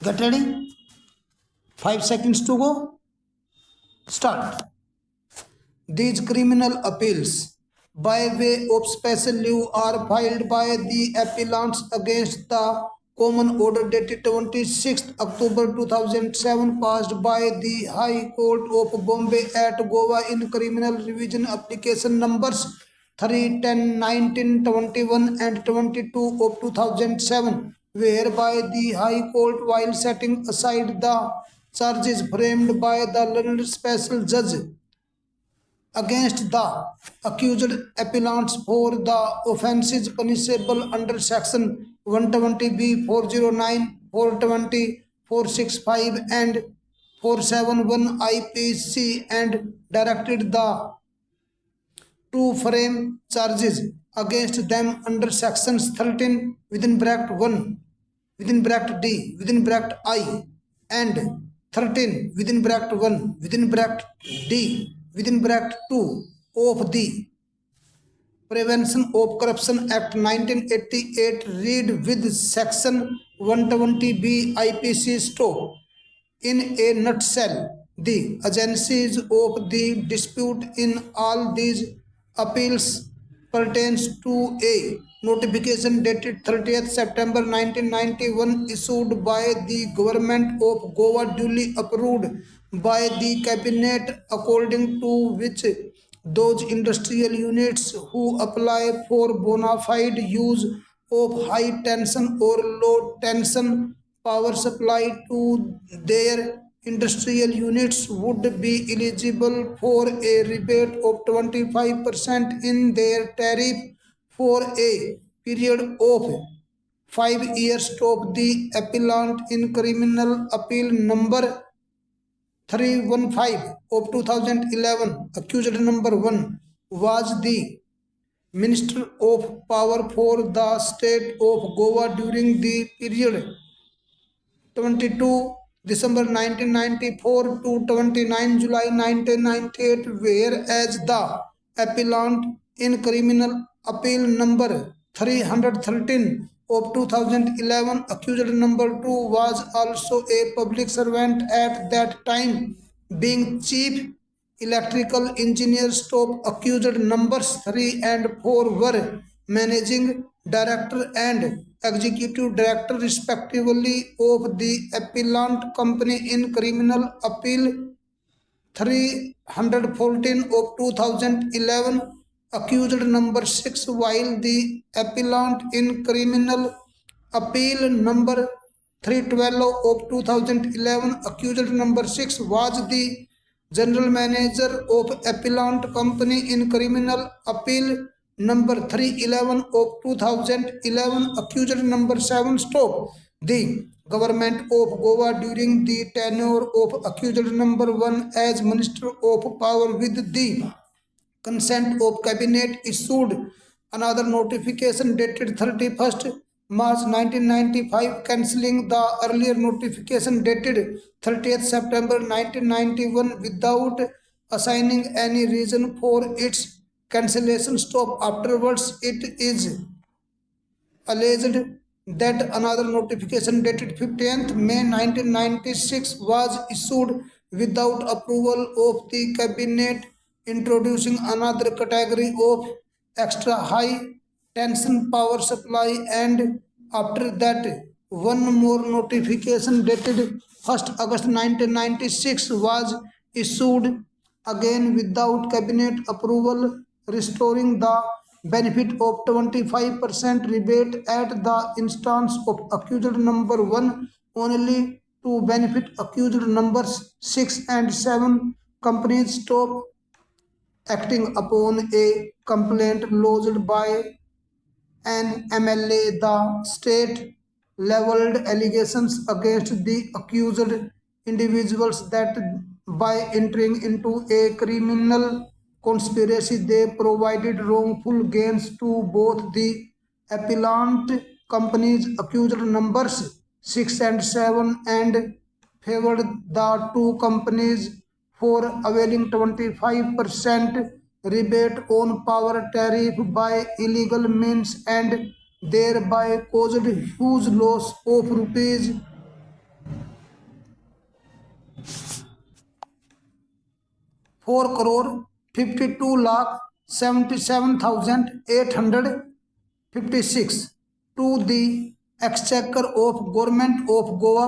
Get ready. 5 seconds to go. Start. These criminal appeals by way of special leave are filed by the appellants against the common order dated 26th October 2007 passed by the High Court of Bombay at Goa in criminal revision application numbers 3, 10, 19, 21 and 22 of 2007, whereby the High Court, while setting aside the charges framed by the learned special judge against the accused appellants for the offences punishable under section 120B, 409, 420, 465 and 471 IPC and directed the to frame charges against them under sections 13 within bracket 1 within bracket D within bracket I and 13 within bracket 1 within bracket D within bracket 2 of the Prevention of Corruption Act 1988 read with section 120B IPC stop. In a nutshell, the agencies of the dispute in all these appeals pertains to a notification dated 30th September 1991 issued by the government of Goa duly approved by the cabinet, according to which those industrial units who apply for bona fide use of high tension or low tension power supply to their industrial units would be eligible for a rebate of 25% in their tariff for a period of 5 years. Of the appellant in criminal appeal number 315 of 2011, accused number 1 was the Minister of Power for the state of Goa during the period 22 December 1994 to 29 July 1998, whereas the appellant in criminal appeal number 313 of 2011, accused number 2 was also a public servant at that time, being chief electrical engineer. Accused numbers 3 and 4 were managing director and executive director respectively of the appellant company in criminal appeal 314 of 2011, accused number 6, while the appellant in criminal appeal number 312 of 2011, accused number 6 was the general manager of appellant company in criminal appeal number 311 of 2011, accused number 7 the government of Goa during the tenure of accused number 1 as Minister of Power with the consent of cabinet issued another notification dated 31st March 1995 cancelling the earlier notification dated 30th September 1991 without assigning any reason for its cancellation. Afterwards, it is alleged that another notification dated 15th May 1996 was issued without approval of the cabinet, introducing another category of extra high tension power supply, and after that one more notification dated 1st August 1996 was issued again without cabinet approval, restoring the benefit of 25% rebate at the instance of accused number 1 only to benefit accused numbers 6 and 7. Companies stop acting upon a complaint lodged by an MLA. The state leveled allegations against the accused individuals that by entering into a criminal conspiracy they provided wrongful gains to both the appellant companies, accused numbers 6 and 7, and favored the two companies for availing 25% rebate on power tariff by illegal means and thereby caused huge loss of rupees 4,52,77,856 to the Exchequer of Government of Goa.